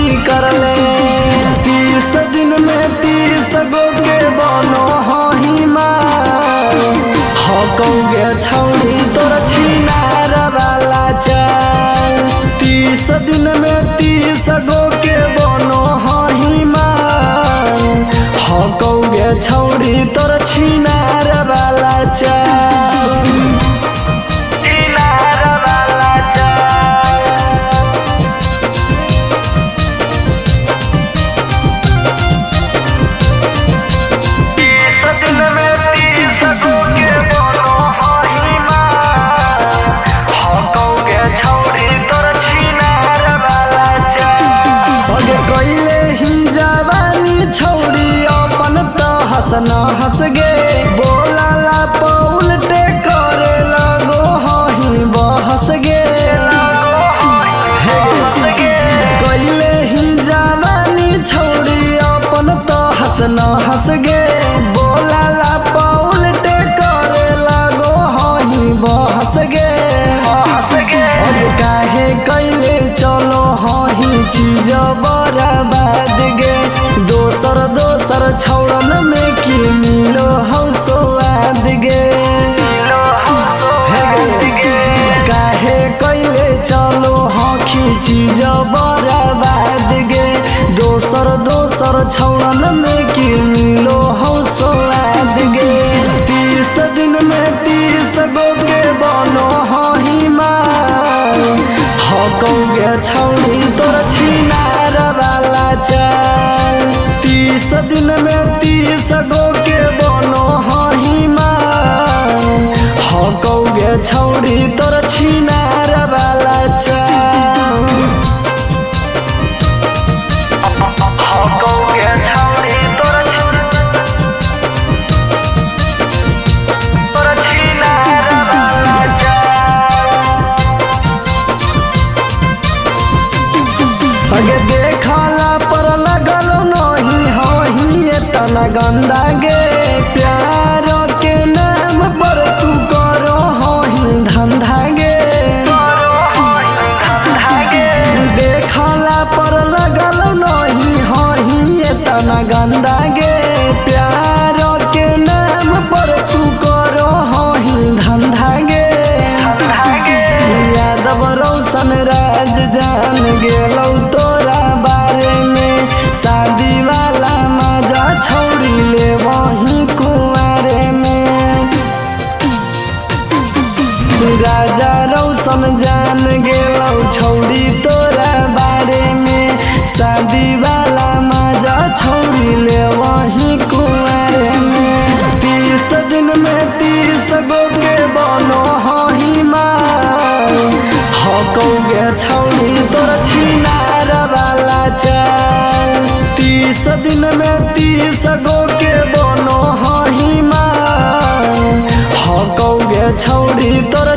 शादी कर ले। 30 दिन में 30 गो के बनो हही माल, हो कौगे छौड़ी तोर छिनार वाला चाल। 30 दिन में 30 गो के बनो हही माल, हो कौगे छौड़ी तोर छिनार वाला चाल। हंसना हंस गे बोला ला पउलटे करे लगो हही बहस गे। कैले ही जवानी छौड़ी अपन तो हंसना हंस गे बोला ला पउलटे करे लगो हही बहस गे। अब काहे कैले चलो हही चीज बर्बाद गे। दोसर दोसर छौड़न में की मिलो हौ स्वाद गे। काहे कैले चलो हखी चीज बर्बाद गे। दोसर दोसर छौड़न में की मिलो हौ स्वाद गे। 30 दिन में 30 गो के बनो हही माल, हो कौगे छौड़ी तोर छिनार वाला चाल। 30 दिन में 30 गो के बनो हही माल, हो कौगे छौड़ी तोर छिनार वाला चाल। हो कौगे छौड़ी तोर छिनार वाला चाल। आगे देखला पर लगल नहीं हही एतना गंदा गे। प्यार के नाम पर तू करो हही धंधा गे। देखला पर लगल नहीं हही एतना गंदा गे। प्यार के नाम पर तू करो हही धंधा गे। यादव रोशन राज जान गेलौ तोरा बारे में, शादी वाला मजा छौड़ी ले वही कुंवारे में। राजा रोशन जान गेलौ छौड़ी तोरा बारे में, शादी वाला मजा छौड़ी ले वही कुंवारे में। 30 दिन में 30 गो के बनो हही माल, हो कौगे छौड़ी तोर छिनार वाला चाल। 30 दिन में 30 गो के बनो हही माल, हो कौगे छौड़ी तोर